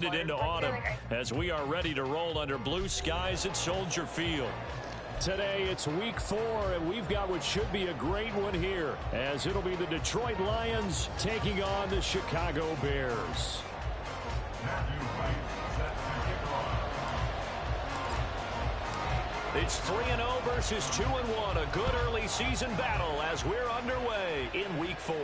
Into autumn as we are ready to roll under blue skies at Soldier Field. Today it's week 4, and we've got what should be a great one here, as it'll be the Detroit Lions taking on the Chicago Bears. It's 3-0 versus 2-1, a good early season battle as we're underway in week 4.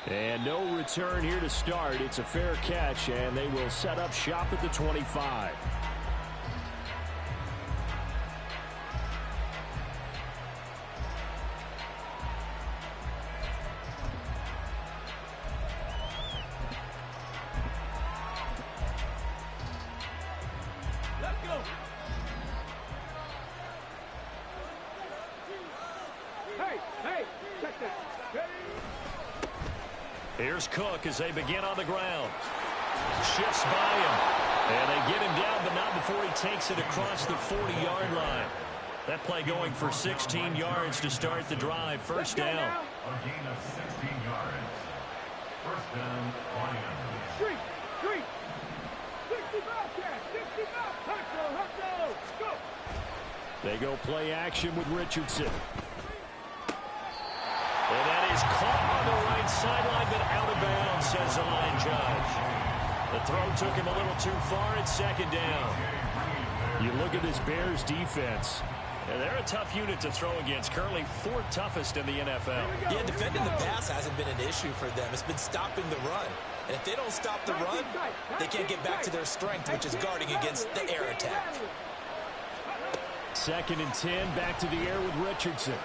And no return here to start. It's a fair catch, and they will set up shop at the 25. Here's Cook as they begin on the ground. Shifts by him. And they get him down, but not before he takes it across the 40-yard line. That play going for 16 yards to start the drive. First down. A gain of 16 yards. First down, Lions. Street. 65, 65. Go. They go play action with Richardson. And that is caught on the right sideline, but out of bounds, says the line judge. The throw took him a little too far at second down. You look at this Bears defense, and they're a tough unit to throw against. Currently 4th toughest in the NFL. Yeah, defending the pass hasn't been an issue for them. It's been stopping the run. And if they don't stop the run, they can't get back to their strength, which is guarding against the air attack. 2nd and 10, back to the air with Richardson.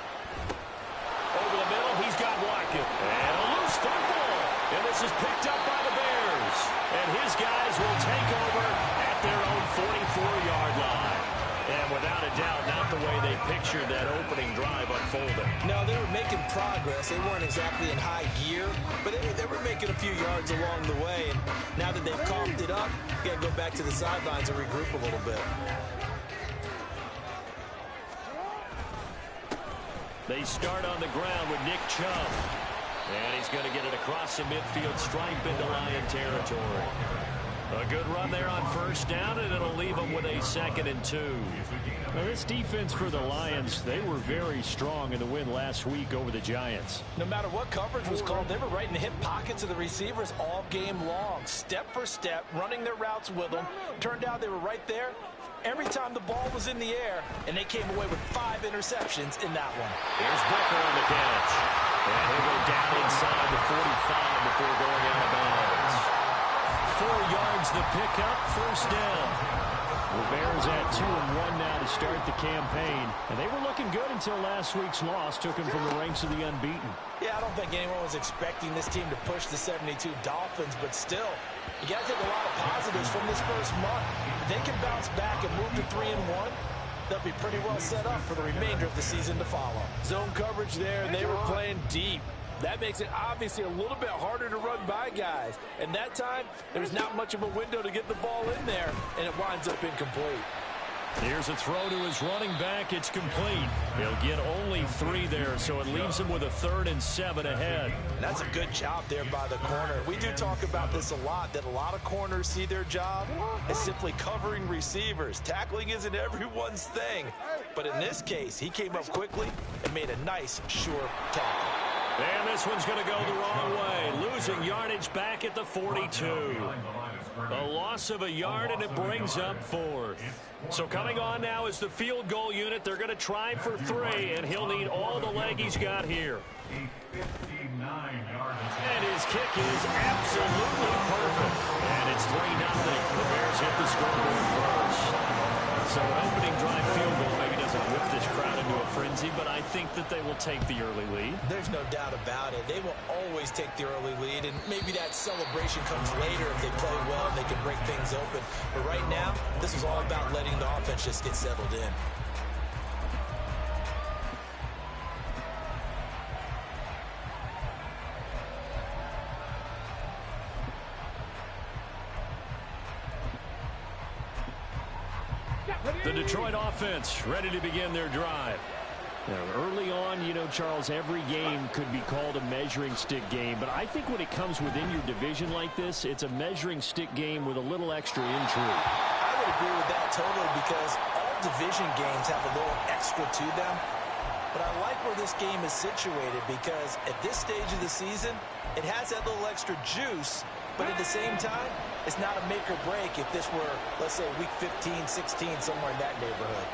Over the middle, he's got Watkins. And a loose football. And this is picked up by the Bears. And his guys will take over at their own 44-yard line. And without a doubt, not the way they pictured that opening drive unfolding. No, they were making progress. They weren't exactly in high gear, but they were making a few yards along the way. And now that they've calmed it up, you got to go back to the sidelines and regroup a little bit. They start on the ground with Nick Chubb. And he's going to get it across the midfield stripe into Lion territory. A good run there on first down, and it'll leave them with a 2nd and 2. Now, this defense for the Lions, they were very strong in the win last week over the Giants. No matter what coverage was called, they were right in the hip pockets of the receivers all game long, step for step, running their routes with them. Turned out they were right there every time the ball was in the air, and they came away with 5 interceptions in that one. Here's Booker on the catch. And he'll go down inside the 45 before going out of bounds. 4 yards the pickup, first down. The Bears at 2-1 now to start the campaign. And they were looking good until last week's loss took them from the ranks of the unbeaten. Yeah, I don't think anyone was expecting this team to push the 72 Dolphins, but still, you got to take a lot of positives from this first month. If they can bounce back and move to 3-1, they'll be pretty well set up for the remainder of the season to follow. Zone coverage there, and they were playing deep. That makes it obviously a little bit harder to run by guys. And that time, there's not much of a window to get the ball in there, and it winds up incomplete. Here's a throw to his running back. It's complete. He'll get only 3 there, so it leaves him with a 3rd and 7 ahead. And that's a good job there by the corner. We do talk about this a lot, that a lot of corners see their job as simply covering receivers. Tackling isn't everyone's thing. But in this case, he came up quickly and made a nice, sure tackle. And this one's going to go the wrong way. Losing yardage back at the 42. A loss of a yard, and it brings up 4th. So coming on now is the field goal unit. They're going to try for 3, and he'll need all the leg he's got here. And his kick is absolutely perfect. And it's 3-0. The Bears hit the scoreboard first. So an opening drive field goal maybe doesn't whip this crowd into a frenzy, but I think that they will take the early lead. There's no doubt about it. They will always take the early lead, and maybe that celebration comes later if they play well and they can break things open. But right now, this is all about letting the offense just get settled in. The Detroit offense ready to begin their drive. Now, early on, you know, Charles, every game could be called a measuring stick game, but I think when it comes within your division like this, it's a measuring stick game with a little extra intrigue. I would agree with that totally, because all division games have a little extra to them. But I like where this game is situated, because at this stage of the season, it has that little extra juice, but at the same time, it's not a make or break if this were, let's say, week 15, 16, somewhere in that neighborhood.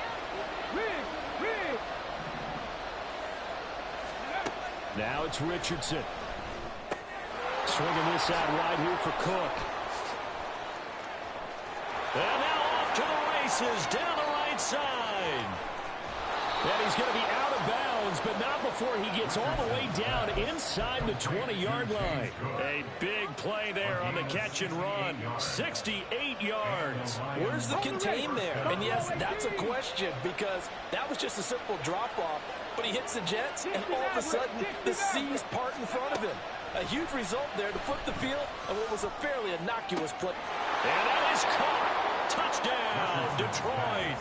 Now it's Richardson. Swinging this out wide here for Cook. And now off to the races down the right side. And he's going to be out of bounds, but not before he gets all the way down inside the 20-yard line. A big play there on the catch and run. 68 yards. Where's the contain there? And yes, that's a question, because that was just a simple drop-off. But he hits the Jets, and all of a sudden, the seas part in front of him. A huge result there to flip the field and what was a fairly innocuous play. And that is caught. Touchdown, Detroit.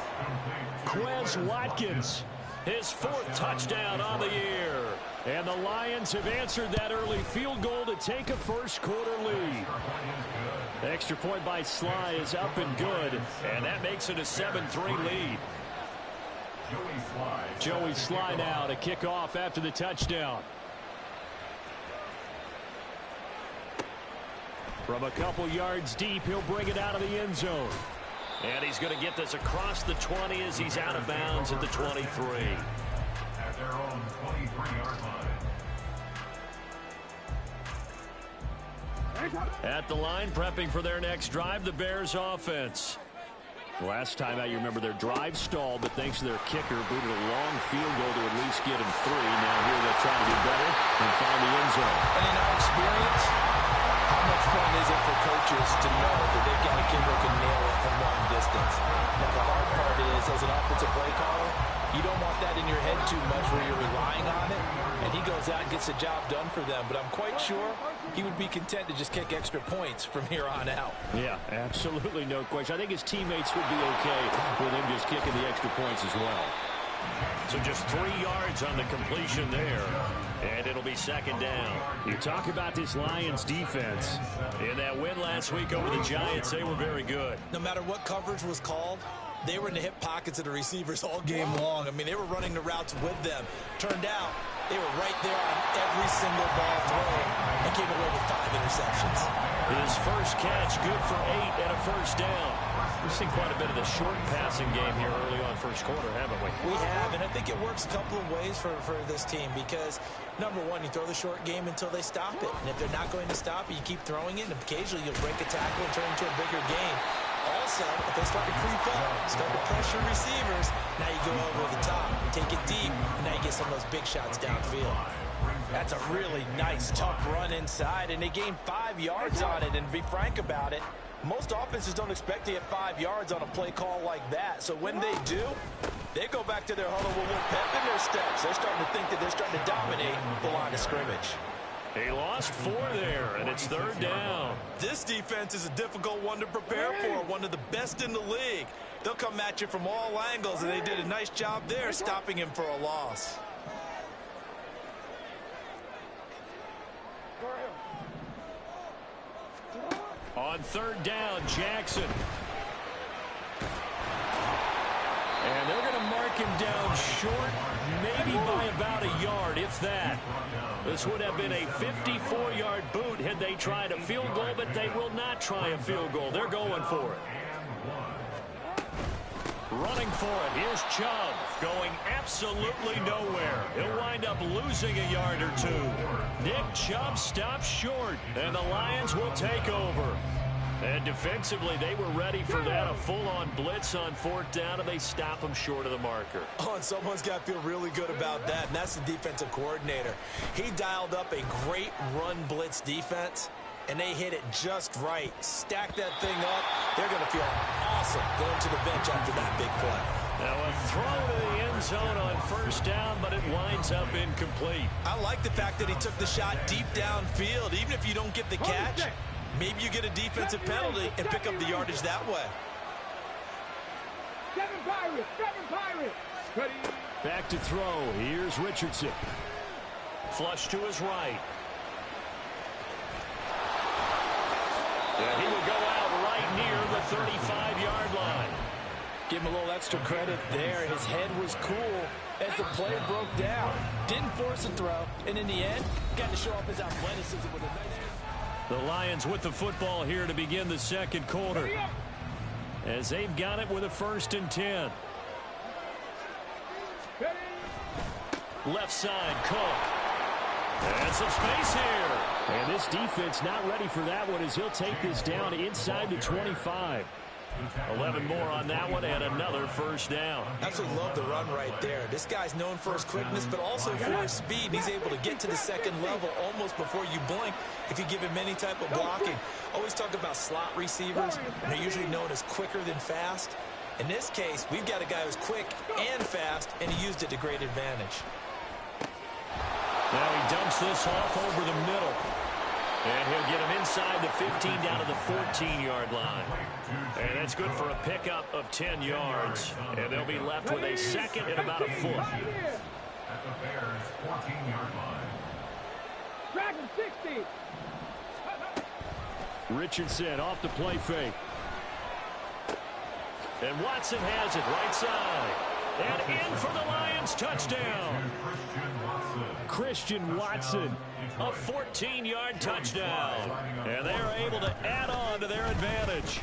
Quez Watkins, his 4th touchdown on the year. And the Lions have answered that early field goal to take a first-quarter lead. The extra point by Sly is up and good, and that makes it a 7-3 lead. Joey Sly now to kick off after the touchdown. From a couple yards deep, he'll bring it out of the end zone. And he's going to get this across the 20 as he's out of bounds at the 23. At their own 23-yard line. At the line, prepping for their next drive, the Bears offense. Last time out, you remember their drive stalled, but thanks to their kicker, booted a long field goal to at least get him 3. Now here they'll try to do better and find the end zone. And in our experience, how much fun is it for coaches to know that they've got a kid who can nail it from long distance? Now, the hard part is, as an offensive play caller, you don't want that in your head too much where you're relying on it. And he goes out and gets the job done for them. But I'm quite sure he would be content to just kick extra points from here on out. Yeah, absolutely no question. I think his teammates would be okay with him just kicking the extra points as well. So just 3 yards on the completion there. And it'll be 2nd down. You talk about this Lions defense. In that win last week over the Giants, they were very good. No matter what coverage was called, they were in the hip pockets of the receivers all game long. I mean, they were running the routes with them. Turned out, they were right there on every single ball thrown and came away with 5 interceptions. His first catch, good for 8 and a first down. We've seen quite a bit of the short passing game here early on first quarter, haven't we? We have, and I think it works a couple of ways for this team because, number one, you throw the short game until they stop it. And if they're not going to stop it, you keep throwing it, and occasionally you'll break a tackle and turn into a bigger game. Also, if they start to creep up, start to pressure receivers, now you go over the top, take it deep, and now you get some of those big shots downfield. That's a really nice, tough run inside, and they gained 5 yards on it. And to be frank about it, most offenses don't expect to get 5 yards on a play call like that. So when they do, they go back to their huddle with a little pep in their steps. They're starting to think that they're starting to dominate the line of scrimmage. They lost 4 there, and it's 3rd down. This defense is a difficult one to prepare for, one of the best in the league. They'll come at you from all angles, and they did a nice job there stopping him for a loss. On 3rd down, Jackson. And they're going to mark him down short, maybe by about a yard, if that. This would have been a 54-yard boot had they tried a field goal, but they will not try a field goal. They're going for it. Running for it. Here's Chubb going absolutely nowhere. He'll wind up losing a yard or 2. Nick Chubb stops short, and the Lions will take over. And defensively, they were ready for that, a full-on blitz on 4th down, and they stop him short of the marker. Oh, and someone's got to feel really good about that, and that's the defensive coordinator. He dialed up a great run blitz defense, and they hit it just right. Stack that thing up. They're going to feel awesome going to the bench after that big play. Now a throw to the end zone on 1st down, but it winds up incomplete. I like the fact that he took the shot deep downfield. Even if you don't get the catch, maybe you get a defensive penalty and pick up the yardage that way. 7 Pirates! 7 Pirates! Ready? Back to throw. Here's Richardson. Flush to his right. And he will go out right near the 35-yard line. Give him a little extra credit there. His head was cool as the play broke down. Didn't force a throw, and in the end, got to show off his athleticism with a nice... The Lions with the football here to begin the second quarter, as they've got it with a 1st and 10. Left side, Cook. And some space here. And this defense not ready for that one as he'll take this down inside the 25. 11 more on that one and another 1st down. Absolutely love the run right there. This guy's known for his quickness, but also for his speed. He's able to get to the second level almost before you blink if you give him any type of blocking. Always talk about slot receivers, and they're usually known as quicker than fast. In this case, we've got a guy who's quick and fast, and he used it to great advantage. Now he dumps this off over the middle. And he'll get him inside the 15 down to the 14-yard line. And that's good for a pickup of 10 yards. And they'll be left with a 2nd and about a foot. At the Bears' 14-yard line. Dragon 60. Richardson off the play fake. And Watson has it right side. And in for the Lions touchdown. Christian Watson, a 14-yard touchdown. And they are able to add on to their advantage.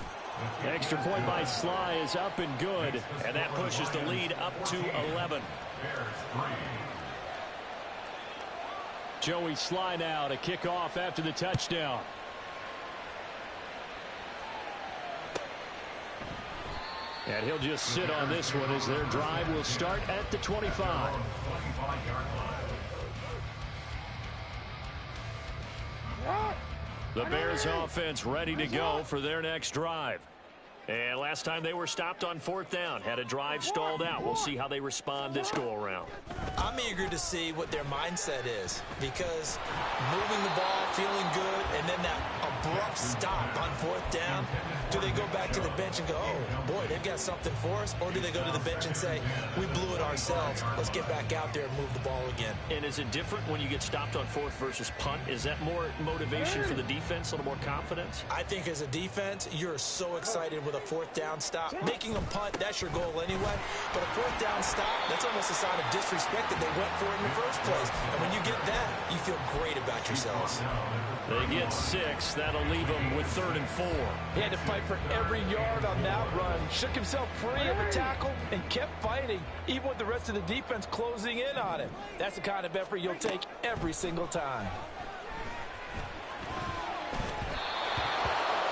Extra point by Sly is up and good. And that pushes the lead up to 11. Joey Sly now to kick off after the touchdown. And he'll just sit on this one as their drive will start at the 25. The Bears offense ready to go for their next drive. And last time they were stopped on 4th down, had a drive stalled out. We'll see how they respond this go-around. I'm eager to see what their mindset is, because moving the ball, feeling good, and then that abrupt stop on 4th down, do they go back to the bench and go, oh, boy, they've got something for us? Or do they go to the bench and say, we blew it ourselves, let's get back out there and move the ball again? And is it different when you get stopped on 4th versus punt? Is that more motivation for the defense, a little more confidence? I think as a defense, you're so excited with a 4th down stop. Making them punt, that's your goal anyway. But a 4th down stop, that's almost a sign of disrespect that they went for it in the first place. And when you get that, you feel great about yourselves. They get 6. That'll leave them with 3rd and 4. He had to fight for every yard on that run. Shook himself free of the tackle and kept fighting, even with the rest of the defense closing in on him. That's the kind of effort you'll take every single time.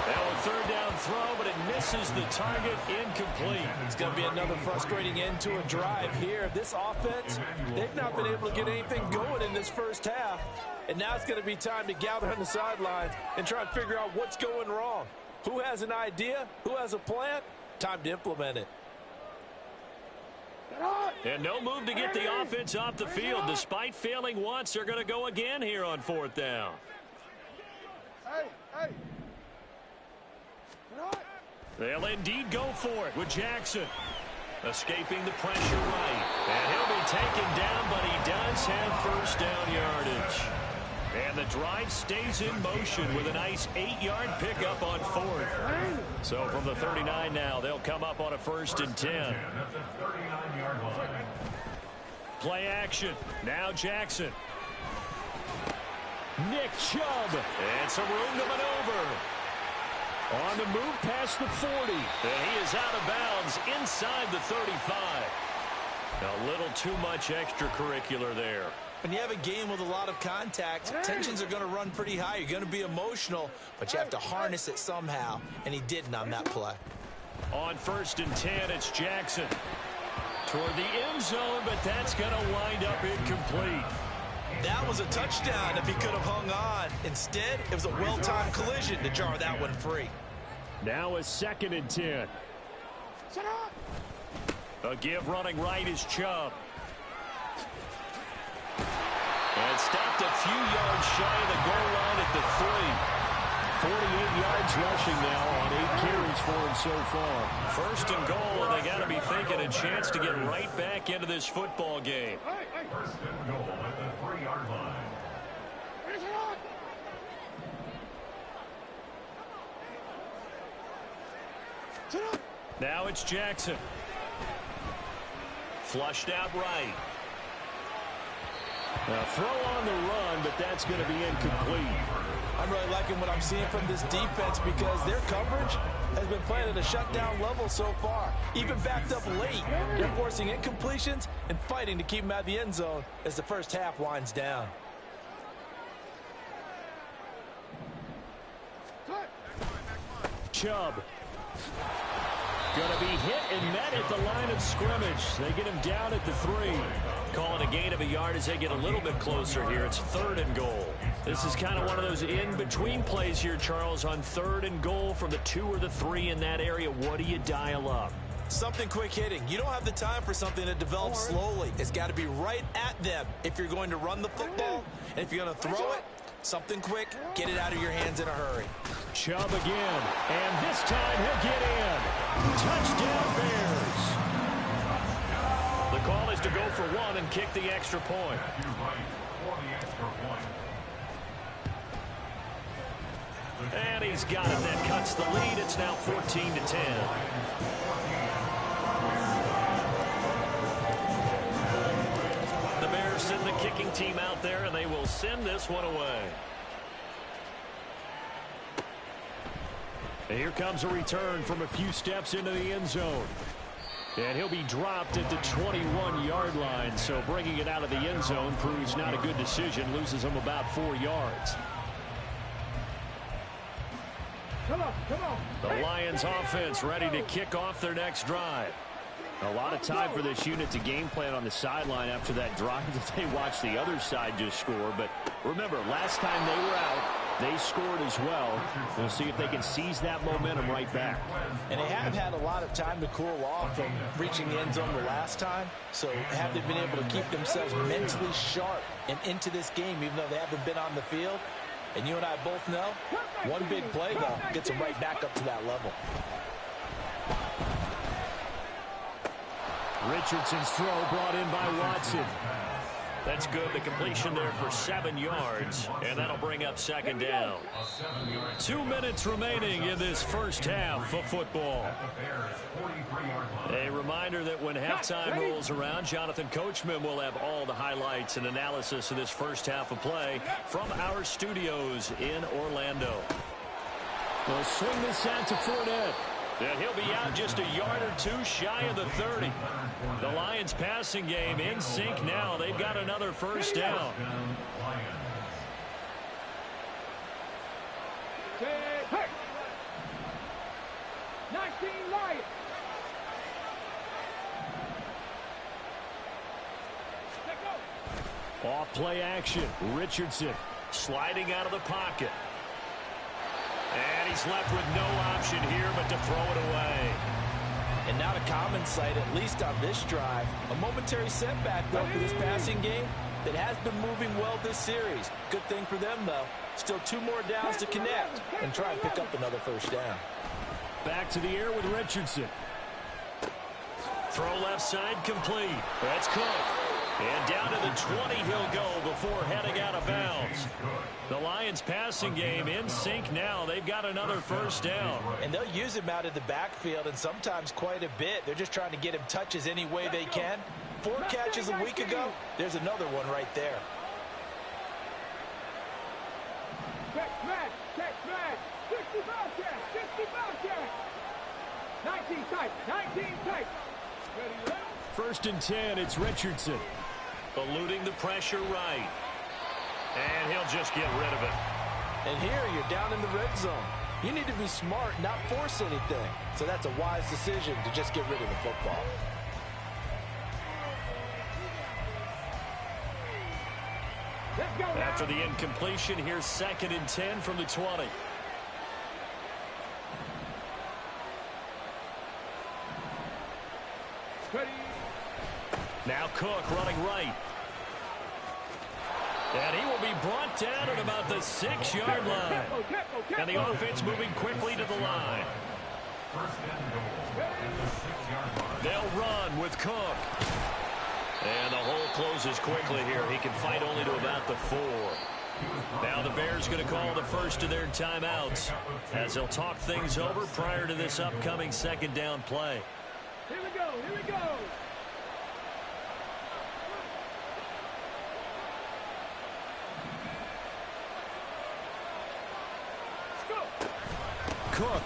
Now a 3rd down throw, but it misses the target, incomplete. It's going to be another frustrating end to a drive here. This offense, they've not been able to get anything going in this first half. And now it's going to be time to gather on the sidelines and try and figure out what's going wrong. Who has an idea? Who has a plan? Time to implement it. And no move to get the offense off the field. Despite failing once, they're going to go again here on 4th down. They'll indeed go for it with Jackson. Escaping the pressure right. And he'll be taken down, but he does have 1st down yardage. And the drive stays in motion with a nice 8-yard pickup on 4th. So from the 39 now, they'll come up on a 1st and 10. Play action. Now Jackson. Nick Chubb. And some room to maneuver. On the move past the 40. And he is out of bounds inside the 35. A little too much extracurricular there. When you have a game with a lot of contact, tensions are going to run pretty high. You're going to be emotional, but you have to harness it somehow, and he didn't on that play. On 1st and 10, it's Jackson. Toward the end zone, but that's going to wind up incomplete. That was a touchdown if he could have hung on. Instead, it was a well-timed collision to jar that one free. Now a 2nd and 10. A give running right is Chubb. And stopped a few yards shy of the goal line at the 3. 48 yards rushing now on 8 carries for him so far. First and goal, and they got to be thinking a chance to get right back into this football game. First and goal at the 3-yard line. Now it's Jackson. Flushed out right. A throw on the run, but that's going to be incomplete. I'm really liking what I'm seeing from this defense because their coverage has been playing at a shutdown level so far. Even backed up late, they're forcing incompletions and fighting to keep them out of the end zone as the first half winds down. Chubb. Going to be hit and met at the line of scrimmage. They get him down at the 3. Calling a gain of a yard as they get a little bit closer here. It's 3rd and goal. This is kind of one of those in-between plays here, Charles, on 3rd and goal from the 2 or the 3 in that area. What do you dial up? Something quick hitting. You don't have the time for something that develops slowly. It's got to be right at them if you're going to run the football. And if you're going to throw it, something quick, get it out of your hands in a hurry. Chubb again, and this time he'll get in. Touchdown Bears. The call is to go for 1 and kick the extra point. And he's got it. That cuts the lead. It's now 14-10. The Bears send the kicking team out there, and they will send this one away. And here comes a return from a few steps into the end zone. And he'll be dropped at the 21-yard line. So bringing it out of the end zone proves not a good decision. Loses him about 4 yards. Come on, come on. The Lions offense ready to kick off their next drive. A lot of time for this unit to game plan on the sideline after that drive that they watched the other side just score. But remember, last time they were out, they scored as well. We'll see if they can seize that momentum right back. And they have had a lot of time to cool off from reaching the end zone the last time. So have they been able to keep themselves mentally sharp and into this game even though they haven't been on the field? And you and I both know, one big play, though, gets them right back up to that level. Richardson's throw brought in by Watson. That's good. The completion there for 7 yards, and that'll bring up 2nd down. 2 minutes remaining in this first half of football. A reminder that when halftime rolls around, Jonathan Coachman will have all the highlights and analysis of this first half of play from our studios in Orlando. They'll swing this out to Fournette. And he'll be out just a yard or 2 shy of the 30. The Lions passing game in sync now. They've got another first down. Hey! 19 Lions. Off play action. Richardson sliding out of the pocket. And he's left with no option here but to throw it away. And not a common sight, at least on this drive. A momentary setback, though, for this passing game that has been moving well this series. Good thing for them, though. Still 2 more downs to connect and try and pick up another first down. Back to the air with Richardson. Throw left side complete. That's Cook. And down to the 20 he'll go before heading out of bounds. The Lions passing game in sync now. They've got another first down. And they'll use him out of the backfield and sometimes quite a bit. They're just trying to get him touches any way they can. 4 catches a week ago. There's another one right there. Catch man. 65 catch. 19 tight. Ready? First and 10, it's Richardson. Eluding the pressure right. And he'll just get rid of it. And here you're down in the red zone. You need to be smart, not force anything. So that's a wise decision to just get rid of the football. Let's go now. After the incompletion, here's 2nd and 10 from the 20. Ready? Now Cook running right. And he will be brought down at about the 6-yard line. And the offense moving quickly to the line. First and goal at the 6-yard line. They'll run with Cook. And the hole closes quickly here. He can fight only to about the 4. Now the Bears going to call the first of their timeouts as they'll talk things over prior to this upcoming second down play. Here we go, here we go. Cook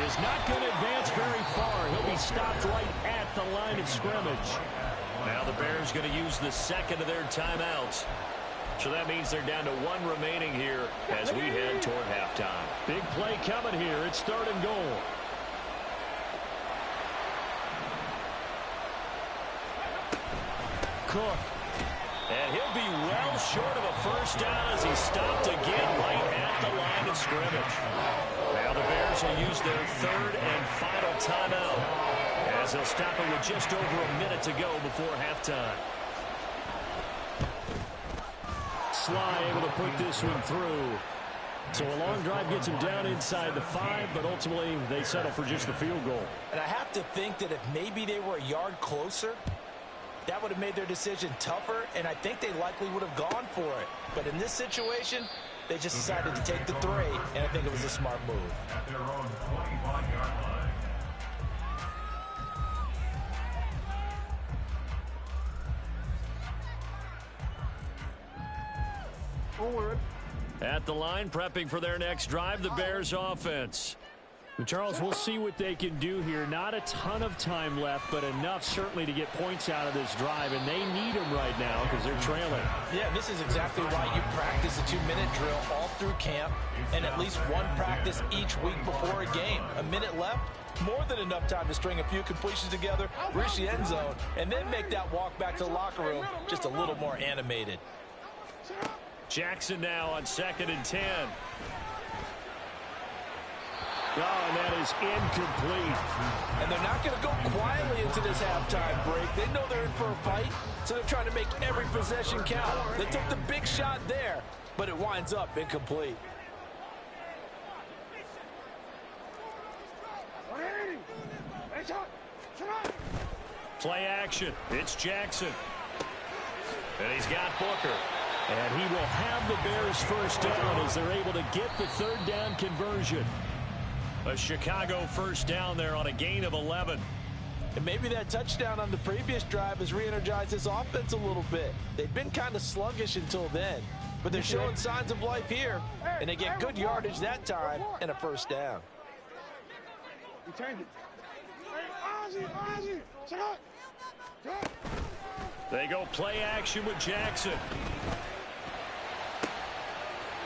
is not going to advance very far. He'll be stopped right at the line of scrimmage. Now the Bears going to use the second of their timeouts. So that means they're down to 1 remaining here as we head toward halftime. Big play coming here. It's 3rd and goal. Cook. And he'll be well short of a first down as he's stopped again right at the line of scrimmage. Now the Bears will use their 3rd and final timeout as they'll stop it with just over a minute to go before halftime. Sly able to put this one through. So a long drive gets him down inside the 5, but ultimately they settle for just the field goal. And I have to think that if maybe they were a yard closer, that would have made their decision tougher, and I think they likely would have gone for it. But in this situation, they just decided to take the 3, and I think it was a smart move. At their own 25-yard line. At the line, prepping for their next drive, the Bears offense. And Charles, we'll see what they can do here. Not a ton of time left, but enough certainly to get points out of this drive, and they need them right now because they're trailing. Yeah, this is exactly why you practice a 2-minute drill all through camp and at least one practice each week before a game. A minute left, more than enough time to string a few completions together, reach the end zone, and then make that walk back to the locker room just a little more animated. Jackson now on 2nd and 10. Oh, and that is incomplete. And they're not going to go quietly into this halftime break. They know they're in for a fight, so they're trying to make every possession count. They took the big shot there, but it winds up incomplete. Play action. It's Jackson. And he's got Booker. And he will have the Bears first down as they're able to get the 3rd down conversion. A Chicago first down there on a gain of 11. And maybe that touchdown on the previous drive has re-energized this offense a little bit. They've been kind of sluggish until then, but they're showing signs of life here, and they get good yardage that time and a first down. They go play action with Jackson.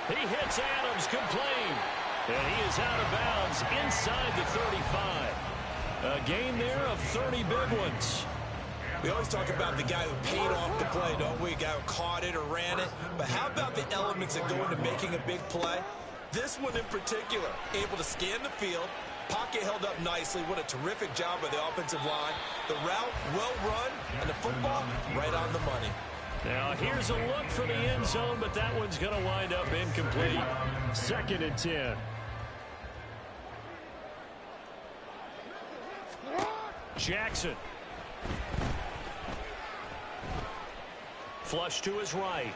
He hits Adams, complete. And he is out of bounds inside the 35. A gain there of 30 big ones. We always talk about the guy who paid off the play, don't we? A guy who caught it or ran it. But how about the elements that go into making a big play? This one in particular, able to scan the field. Pocket held up nicely. What a terrific job by the offensive line. The route, well run, and the football, right on the money. Now here's a look for the end zone, but that one's going to wind up incomplete. 2nd and 10. Jackson. Flush to his right.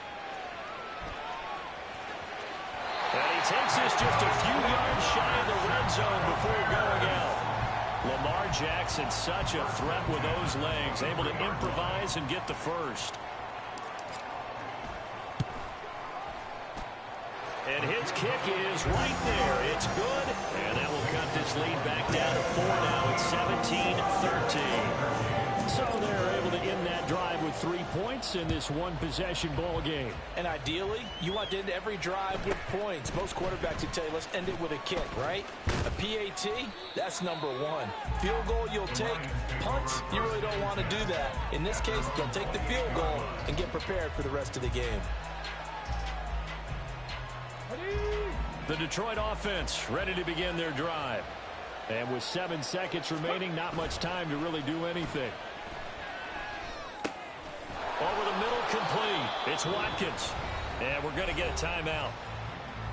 And he takes this just a few yards shy of the red zone before going out. Lamar Jackson, such a threat with those legs, able to improvise and get the first. And his kick is right there. It's good. And that will cut this lead back down to 4 now. It's 17-13. So they're able to end that drive with 3 points in this one-possession ball game. And ideally, you want to end every drive with points. Most quarterbacks would tell you, let's end it with a kick, right? A PAT, that's number 1. Field goal, you'll take. Punts, you really don't want to do that. In this case, they'll take the field goal and get prepared for the rest of the game. The Detroit offense ready to begin their drive. And with 7 seconds remaining, not much time to really do anything. Over the middle Incomplete. It's Watkins. And we're going to get a timeout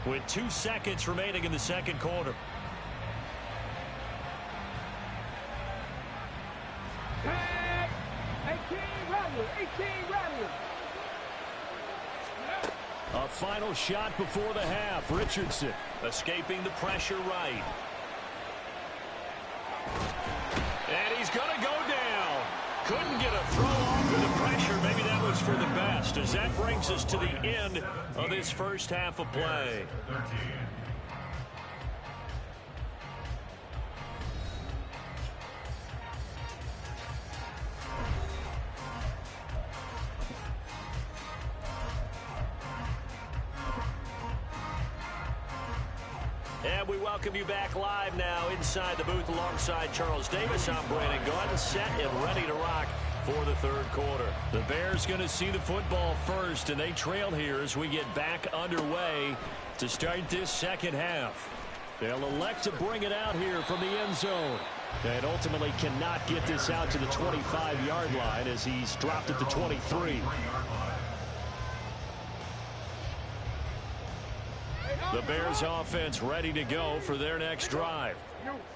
with 2 seconds remaining in the second quarter. Tag. 18 Rattler. 18 Rattler. A final shot before the half. Richardson escaping the pressure right. And he's going to go down. Couldn't get a throw off of the pressure. Maybe that was for the best, as that brings us to the end of this first half of play. 13. And we welcome you back live now inside the booth alongside Charles Davis. I'm Brandon Gaudin, set and ready to rock for the third quarter. The Bears going to see the football first, and they trail here as we get back underway to start this second half. They'll elect to bring it out here from the end zone. And ultimately cannot get this out to the 25-yard line as he's dropped at the 23. The Bears offense ready to go for their next drive.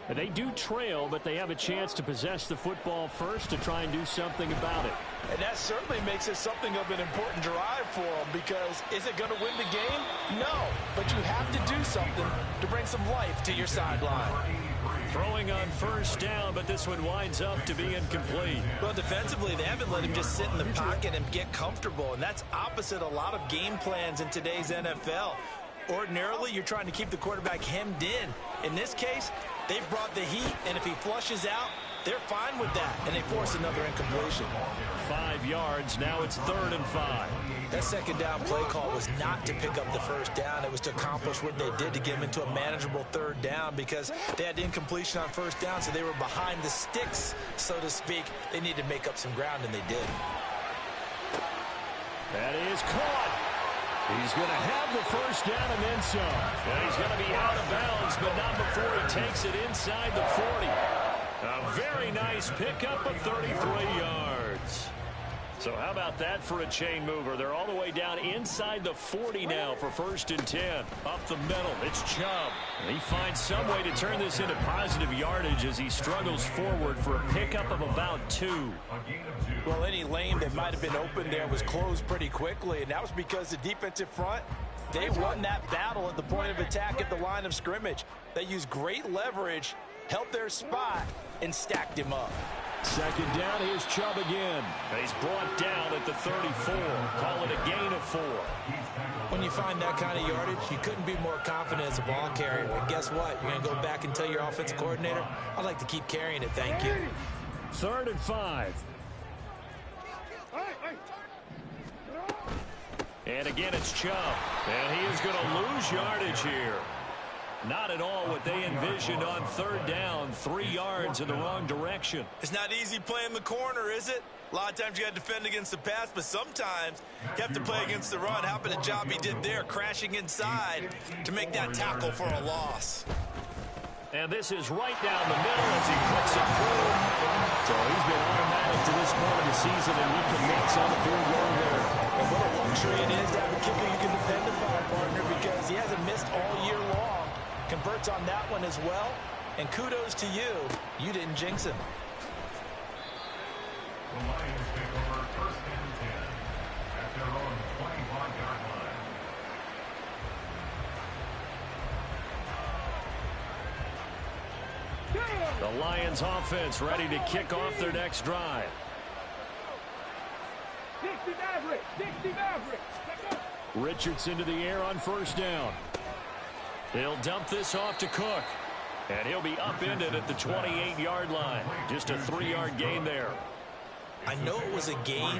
And they do trail, but they have a chance to possess the football first to try and do something about it. And that certainly makes it something of an important drive for them, because is it going to win the game? No, but you have to do something to bring some life to your sideline. Throwing on first down, but this one winds up to be incomplete. Well, defensively, they haven't let him just sit in the pocket and get comfortable, and that's opposite a lot of game plans in today's NFL. Ordinarily, you're trying to keep the quarterback hemmed in. In this case, they've brought the heat, and if he flushes out, they're fine with that, and they force another incompletion. 5 yards, now it's 3rd and 5. That second down play call was not to pick up the first down. It was to accomplish what they did to get him into a manageable 3rd down, because they had incompletion on first down, so they were behind the sticks, so to speak. They needed to make up some ground, and they did. That is caught. He's going to have the first down and then some. And he's going to be out of bounds, but not before he takes it inside the 40. A very nice pickup of 33 yards. So how about that for a chain mover? They're all the way down inside the 40 now for 1st and 10. Up the middle, it's Chubb. And he finds some way to turn this into positive yardage as he struggles forward for a pickup of about 2. Well, any lane that might have been open there was closed pretty quickly, and that was because the defensive front, they won that battle at the point of attack at the line of scrimmage. They used great leverage, held their spot, and stacked him up. Second down, here's Chubb again. He's brought down at the 34. Call it a gain of 4. When you find that kind of yardage, you couldn't be more confident as a ball carrier. And guess what? You're going to go back and tell your offensive coordinator, I'd like to keep carrying it, thank you. 3rd and 5. And again, it's Chubb. And he is going to lose yardage here. Not at all what they envisioned on 3rd down. 3 yards in the wrong direction. It's not easy playing the corner, is it? A lot of times you got to defend against the pass, but sometimes you have to play against the run. How about the job he did there, crashing inside to make that tackle for a loss. And this is right down the middle as he puts it through. So he's been automatic to this point of the season, and he connects on the 3rd down there. And what a luxury it is to have a kicker you can depend upon, partner, because he hasn't missed all year long. Converts on that one as well, and kudos to you. You didn't jinx him. The Lions take over 1st and 10 at their own 25-yard line. The Lions offense ready to kick off their next drive. 60 Maverick. 60 Maverick. Richardson to the air on 1st down. They'll dump this off to Cook. And he'll be upended at the 28-yard line. Just a 3-yard gain there. I know it was a gain,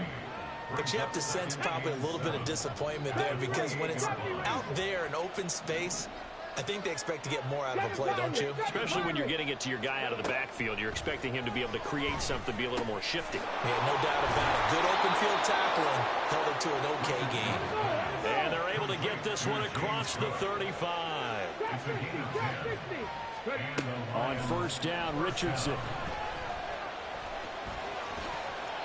but you have to sense probably a little bit of disappointment there, because when it's out there in open space, I think they expect to get more out of a play, don't you? Especially when you're getting it to your guy out of the backfield. You're expecting him to be able to create something, be a little more shifty. Yeah, no doubt about it. Good open field tackling held it to an okay gain. And they're able to get this one across the 35. On 1st down, Richardson.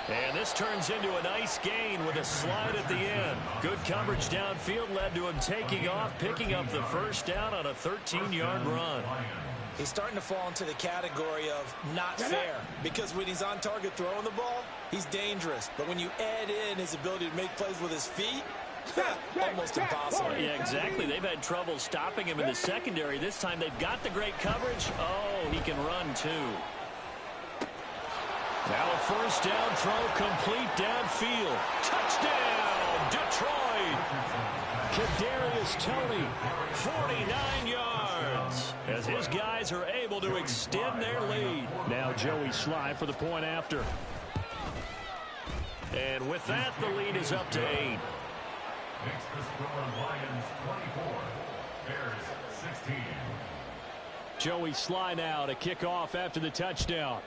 And this turns into a nice gain with a slide at the end. Good coverage downfield led to him taking off, picking up the first down on a 13-yard run. He's starting to fall into the category of not fair, because when he's on target throwing the ball, he's dangerous. But when you add in his ability to make plays with his feet, almost impossible. Yeah, exactly. They've had trouble stopping him in the secondary. This time they've got the great coverage. Oh, he can run too. Now a first down throw complete downfield. Touchdown, Detroit. Kadarius Toney, 49 yards, as his guys are able to extend their lead. Now Joey Sly for the point after. And with that, the lead is up to 8. Makes the score Lions 24, Bears 16. Joey Sly now to kick off after the touchdown.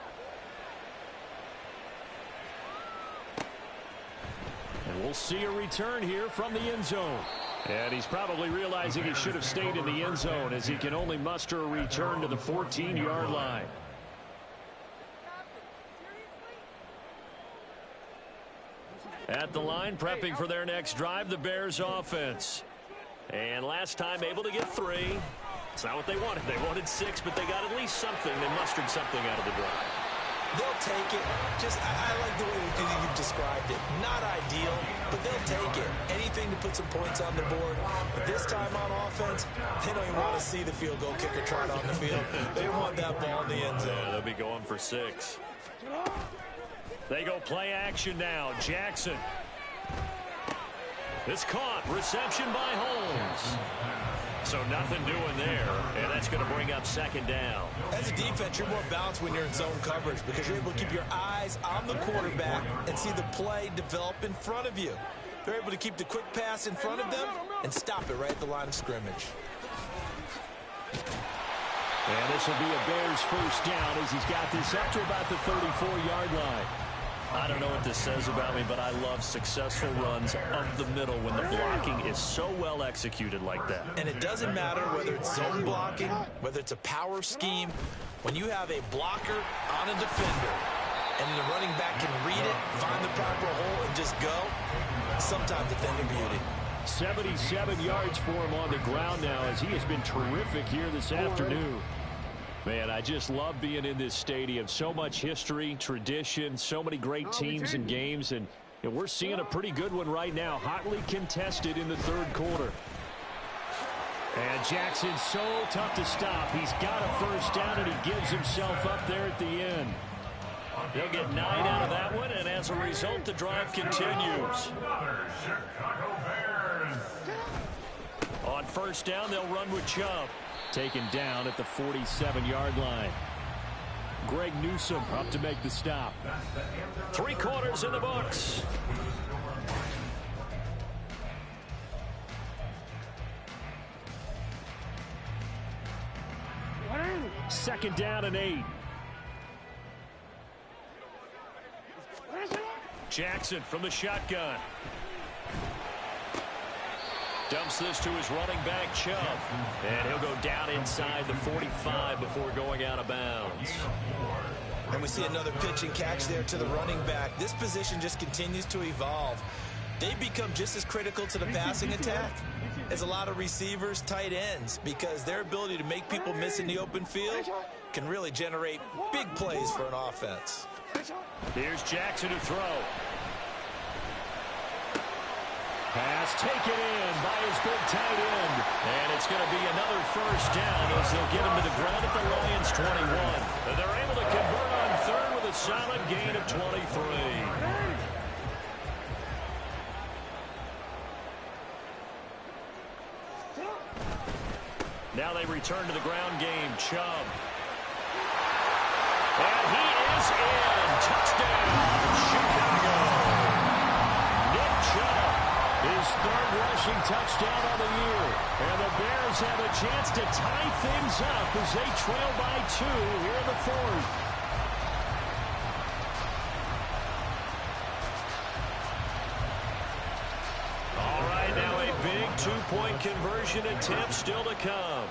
And we'll see a return here from the end zone. And he's probably realizing he should have stayed in the end zone, as he can only muster a return to the 14-yard line. At the line, prepping for their next drive, the Bears offense. And last time able to get 3. It's not what they wanted. They wanted 6, but they got at least something. They mustered something out of the drive. They'll take it. I like the way you've described it. Not ideal, but they'll take it. Anything to put some points on the board. But this time on offense, they don't even want to see the field goal kicker trot on the field. They want that ball in the end zone. Yeah, they'll be going for 6. They go play action now. Jackson. It's caught. Reception by Holmes. So nothing doing there, and that's going to bring up second down. As a defense, you're more balanced when you're in zone coverage, because you're able to keep your eyes on the quarterback and see the play develop in front of you. They're able to keep the quick pass in front of them and stop it right at the line of scrimmage. And this will be a Bears first down, as he's got this up to about the 34-yard line. I don't know what this says about me, but I love successful runs up the middle when the blocking is so well executed like that. And it doesn't matter whether it's zone blocking, whether it's a power scheme. When you have a blocker on a defender and the running back can read it, find the proper hole, and just go, sometimes defender beauty. 77 yards for him on the ground now, as he has been terrific here this afternoon. Man, I just love being in this stadium. So much history, tradition, so many great teams and games, and we're seeing a pretty good one right now, hotly contested in the third quarter. And Jackson's so tough to stop. He's got a first down, and he gives himself up there at the end. They'll get 9 out of that one, and as a result, the drive continues. Chicago Bears. On first down, they'll run with Chubb. Taken down at the 47-yard line. Greg Newsome up to make the stop. 3 quarters in the books. Second down and 8. Jackson from the shotgun. Dumps this to his running back, Chubb. And he'll go down inside the 45 before going out of bounds. And we see another pitch and catch there to the running back. This position just continues to evolve. They become just as critical to the passing attack as a lot of receivers, tight ends, because their ability to make people miss in the open field can really generate big plays for an offense. Here's Jackson to throw. Pass taken in by his big tight end. And it's going to be another first down as they'll get him to the ground at the Lions 21. And they're able to convert on third with a solid gain of 23. Now they return to the ground game. Chubb. And he is in. Touchdown, Chicago. Nick Chubb, his third rushing touchdown on the year. And the Bears have a chance to tie things up as they trail by 2 here in the fourth. All right, now a big 2-point conversion attempt still to come.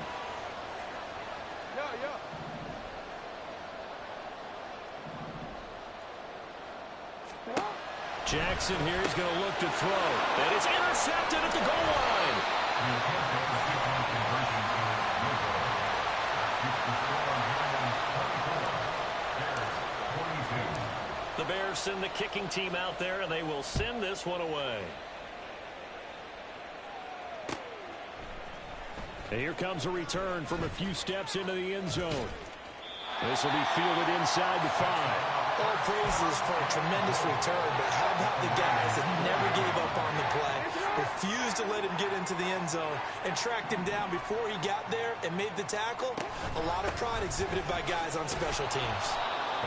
Jackson here is going to look to throw. And it's intercepted at the goal line. The Bears send the kicking team out there, and they will send this one away. And here comes a return from a few steps into the end zone. This will be fielded inside the 5. All praises for a tremendous return, but how about the guys that never gave up on the play, refused to let him get into the end zone, and tracked him down before he got there and made the tackle? A lot of pride exhibited by guys on special teams.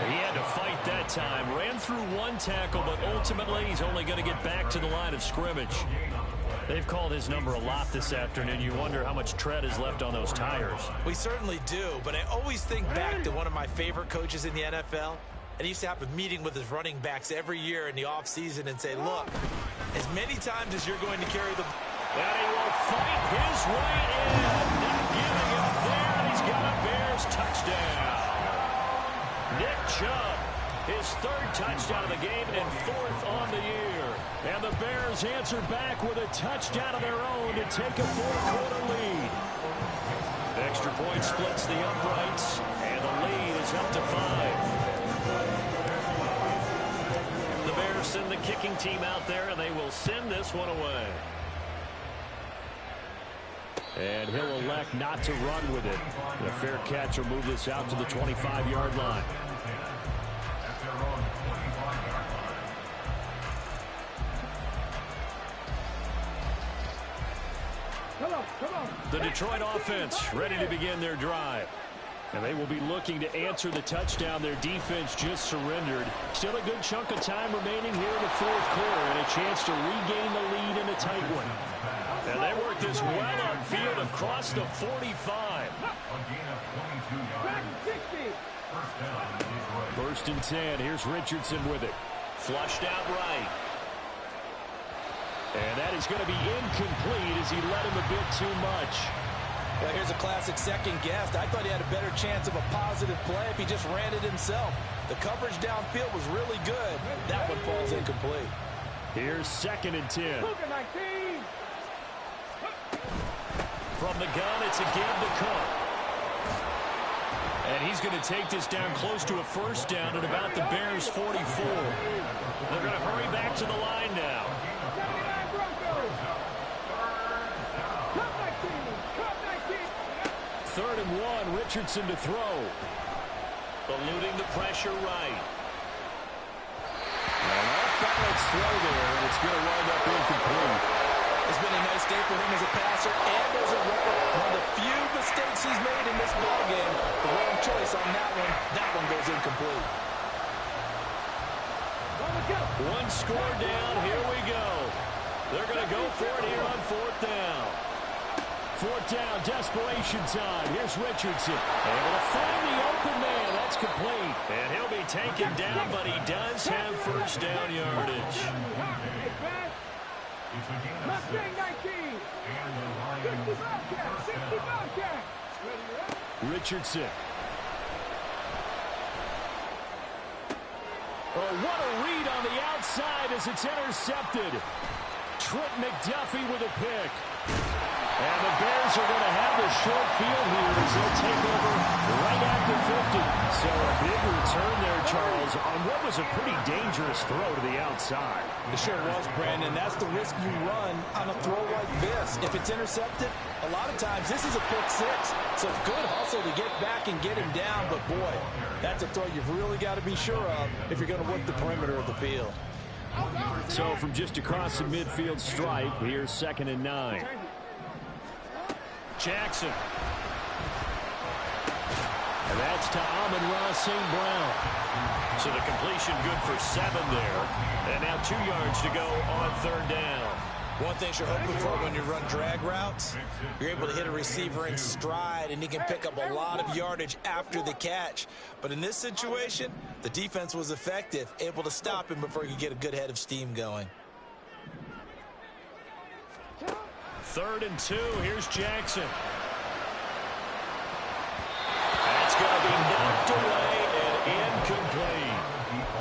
He had to fight that time. Ran through one tackle, but ultimately he's only going to get back to the line of scrimmage. They've called his number a lot this afternoon. You wonder how much tread is left on those tires. We certainly do, but I always think back to one of my favorite coaches in the NFL. And he used to have a meeting with his running backs every year in the offseason and say, look, as many times as you're going to carry the... And he will fight his way in. Not giving up there, and he's got a Bears touchdown. Nick Chubb, his 3rd touchdown of the game and 4th on the year. And the Bears answer back with a touchdown of their own to take a 4th-quarter lead. Extra point splits the uprights, and the lead is up to 5. The Bears send the kicking team out there, and they will send this one away. And he'll elect not to run with it. The fair catch will move this out to the 25-yard line. Come on. The Detroit offense ready to begin their drive. And they will be looking to answer the touchdown their defense just surrendered. Still a good chunk of time remaining here in the 4th quarter and a chance to regain the lead in a tight one. And they work this well upfield across the 45. Back 60. 1st and 10. Here's Richardson with it. Flushed out right. And that is going to be incomplete as he led him a bit too much. Well, here's a classic second guess. I thought he had a better chance of a positive play if he just ran it himself. The coverage downfield was really good. That one falls incomplete. Here's 2nd and 10. From the gun, it's a give to Cook. And he's going to take this down close to a 1st down at about the Bears' 44. They're going to hurry back to the line now. 3rd and 1, Richardson to throw. Eluding the pressure right. An off-balance throw there, and it's going to wind up incomplete. It's been a nice day for him as a passer and as a runner. One of the few mistakes he's made in this ballgame. The wrong choice on that one. That one goes incomplete. One score down. Here we go. They're going to go for it here on 4th down. 4th down, desperation time. Here's Richardson. Able to find the open man. That's complete. And he'll be taken down, but he does have 1st down yardage. Mustang 19. 60 Bobcat. Richardson. Oh, what a read on the outside as it's intercepted. Trent McDuffie with a pick. And the Bears are going to have the short field here as they'll take over right at the 50. So a big return there, Charles, on what was a pretty dangerous throw to the outside. It sure was, Brandon. That's the risk you run on a throw like this. If it's intercepted, a lot of times this is a pick 6. So good hustle to get back and get him down. But, boy, that's a throw you've really got to be sure of if you're going to work the perimeter of the field. So from just across the midfield stripe, here's 2nd and 9. Jackson. And that's to Amon-Ra St. Brown. So the completion good for 7 there. And now 2 yards to go on 3rd down. One thing you're hoping for when you run drag routes, you're able to hit a receiver in stride, and he can pick up a lot of yardage after the catch. But in this situation, the defense was effective, able to stop him before he could get a good head of steam going. 3rd and 2. Here's Jackson. That's going to be knocked away and incomplete.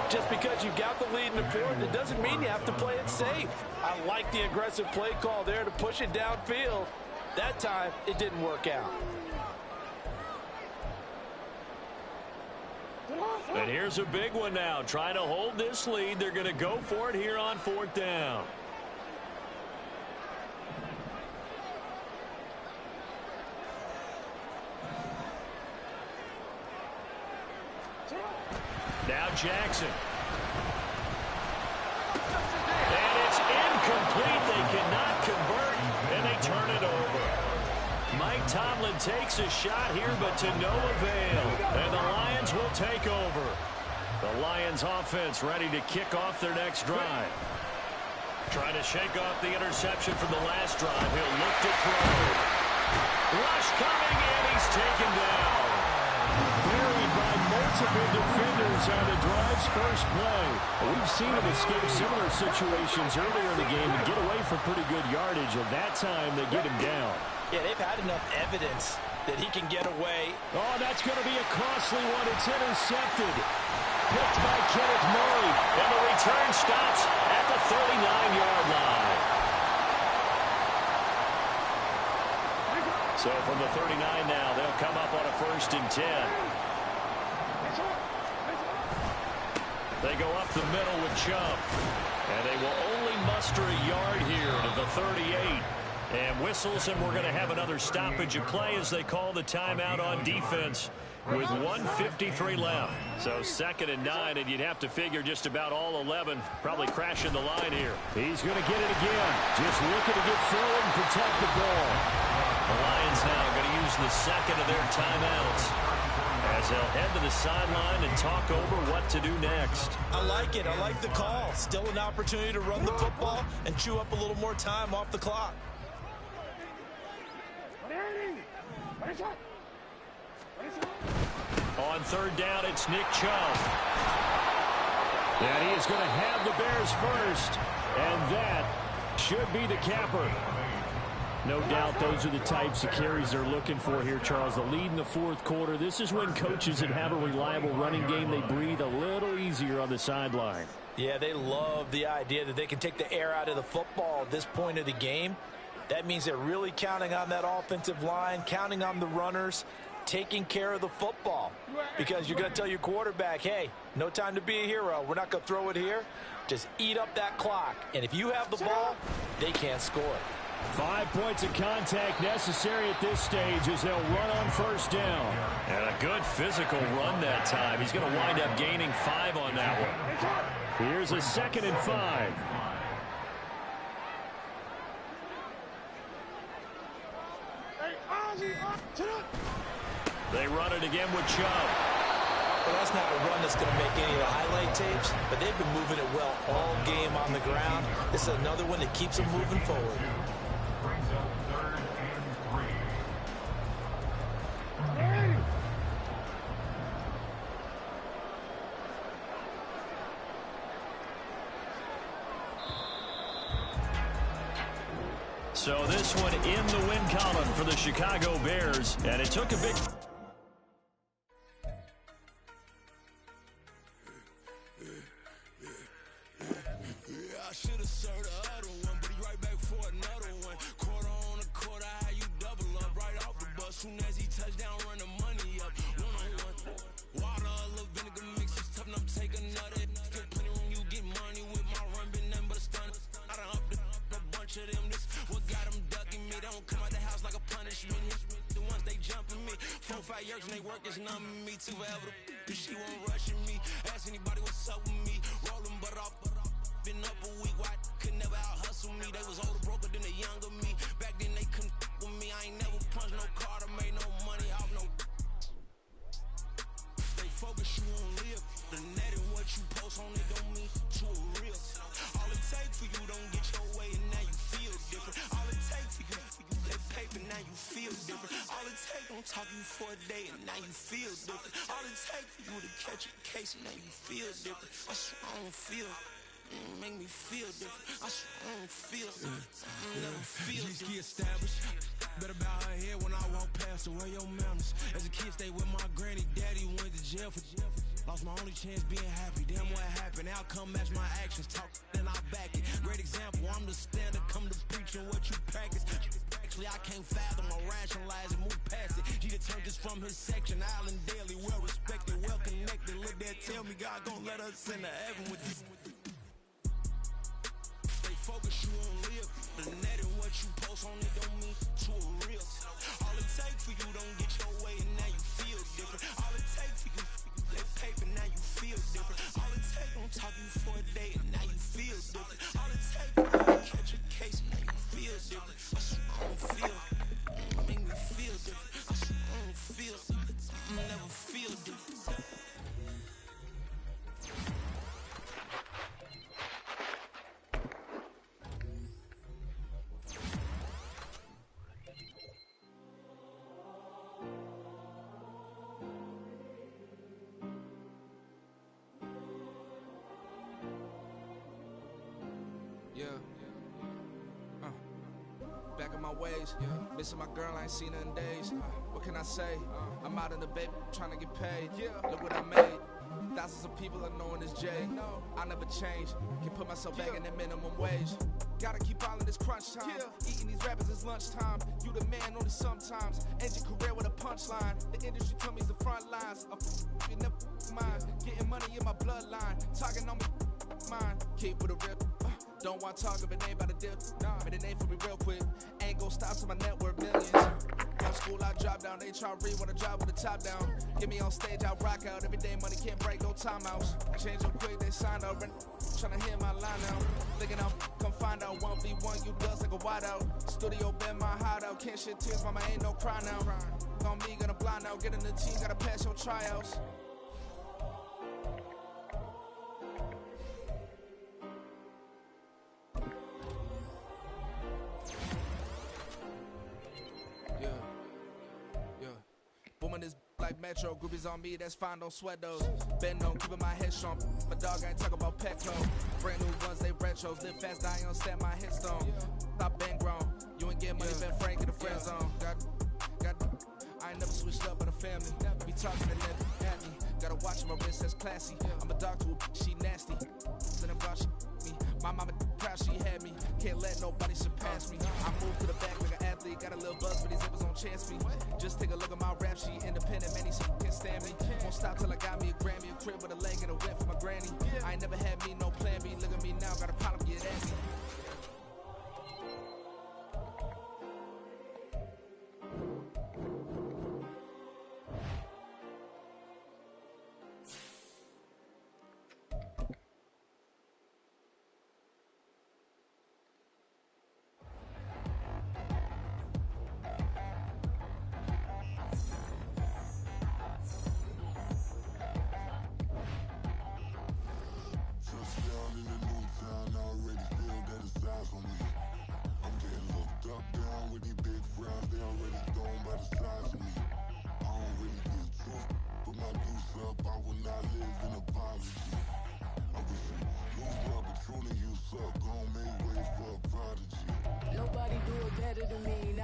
Just because you've got the lead in the fourth, it doesn't mean you have to play it safe. I like the aggressive play call there to push it downfield. That time, it didn't work out. And here's a big one now. Trying to hold this lead. They're going to go for it here on fourth down. Now Jackson. And it's incomplete. They cannot convert, and they turn it over. Mike Tomlin takes a shot here, but to no avail. And the Lions will take over. The Lions offense ready to kick off their next drive. Trying to shake off the interception from the last drive. He'll look to throw. Rush coming, and he's taken down. Buried by multiple defenders on the drive's first play. We've seen him escape similar situations earlier in the game and get away from pretty good yardage. At that time, they get him down. Yeah, they've had enough evidence that he can get away. Oh, that's going to be a costly one. It's intercepted. Picked by Kenneth Murray. And the return stops at the 39-yard line. So from the 39 now, they'll come up on a 1st and 10. They go up the middle with Chubb. And they will only muster a yard here to the 38. And whistles, and we're going to have another stoppage of play as they call the timeout on defense with 1:53 left. So 2nd and 9, and you'd have to figure just about all 11 probably crashing the line here. He's going to get it again. Just looking to get forward and protect the ball. The Lions now going to use the 2nd of their timeouts as they'll head to the sideline and talk over what to do next. I like it. I like the call. Still an opportunity to run the football and chew up a little more time off the clock. On 3rd down, it's Nick Chubb. And he is going to have the Bears first. And that should be the capper. No doubt those are the types of carries they're looking for here, Charles. The lead in the 4th quarter. This is when coaches that have a reliable running game, they breathe a little easier on the sideline. Yeah, they love the idea that they can take the air out of the football at this point of the game. That means they're really counting on that offensive line, counting on the runners, taking care of the football. Because you're going to tell your quarterback, hey, no time to be a hero. We're not going to throw it here. Just eat up that clock. And if you have the ball, they can't score. 5 points of contact necessary at this stage as they'll run on 1st down. And a good physical run that time. He's going to wind up gaining 5 on that one. Here's a 2nd and 5. They run it again with Chubb. Well, that's not a run that's going to make any of the highlight tapes, but they've been moving it well all game on the ground. This is another one that keeps them moving forward. Brings up 3rd and 3. So this one in the win column for the Chicago Bears, and it took a big... I should have served the other one, but he right back for another one. Quarter on a quarter, how you double up right off the bus. Soon as he touch down, run the money up. One-on-one. Water, a little vinegar mix, it's tough enough to take another. Still plenty room, you get money with my run, been nothing but a stun. I done up a bunch of them. This what got them ducking me. They don't come out the house like a punishment. The ones they jumping me. 4 or 5 years and they work is numbing me. Too forever. She won't rushing me. Ask anybody what's up with me. Rolling butt off. Been up a week, why could never out hustle me? They was older, broker than the younger me. Back then they couldn't with me. I ain't never punched no card or made no money off no. They focus, you on live. The net and what you post on it don't mean to a real. All it takes for you don't get your way and now you feel different. All it takes for you that paper, now you feel different. All it takes don't talk you for a day and now you feel different. All it takes for you to catch a case and now you feel different. That's what I don't feel. Make me feel different. I don't feel never feel different. Established. Better bow her head when I walk past the way your manners. As a kid, stay with my granny. Daddy went to jail for Lost my only chance being happy. Damn, what happened? Outcome match my actions. Talk, then I back it. Great example. I'm the standard. Come to preaching what you practice. Actually, I can't fathom or rationalize and move past it. He turned this from his section. Island daily, well respected, well connected. Look there, tell me God gon' let us into heaven with this. Stay focused, you won't live. The net and what you post on it don't mean to a real. All it takes for you don't get your way and now you feel different. All it takes for you that paper, now you feel different. All it takes don't talk you for a day and now you feel different. All it takes for you to catch a case and now you feel different. I don't feel, make me feel different. I don't feel, I never feel different. Back in my ways, missing my girl, I ain't seen her in days. What can I say? I'm out in the baby, trying to get paid. Look what I made. Thousands of people are knowing this Jay. I never change. Can put myself back in that minimum wage. Gotta keep all in this crunch time. Eating these rappers is lunchtime. You the man only sometimes. End your career with a punchline. The industry told me the front lines. You never mind. Getting money in my bloodline. Talking on me, mine. Keep with a real. Don't want to talk if it ain't about a deal. But it ain't for me real quick. Ain't gon' stop till my net worth millions. From school I drop down. They try to read when I drop with the top down. Get me on stage, I rock out. Every day money can't break, no timeouts. Change them quick, they signed up. Tryna hear my line now. Thinking I'm come find out 1v1, you does like a wideout. Studio been my hideout. Can't shed tears, mama ain't no cry now. On me, gonna blind out. Get in the team, gotta pass your tryouts. Booming this like Metro, groupies on me, that's fine, don't sweat those. Bend on, keeping my head strong. My dog ain't talking about Petco. Brand new ones, they retros. Live fast, die on set, my headstone. Stop been grown. You ain't getting money, been frank in the friend zone. I ain't never switched up with a family. Be talking to them at me. Gotta watch my wrist, that's classy. I'm a dog to a she nasty. Then about she me. My mama proud she had me. Can't let nobody surpass me. I move to the back like an athlete. Got a little buzz, but these zippers on chance me. Just take a look at my rap sheet. Independent, many can't stand me. Won't stop till I got me a Grammy, a crib with a leg and a whip for my granny. I ain't never had me no plan B. Look at me now, got a problem, get at me.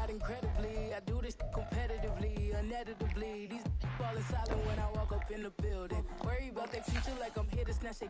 Incredibly, I do this competitively, uneditably. These falling silent when I walk up in the building. Worry about their future like I'm here to snatch their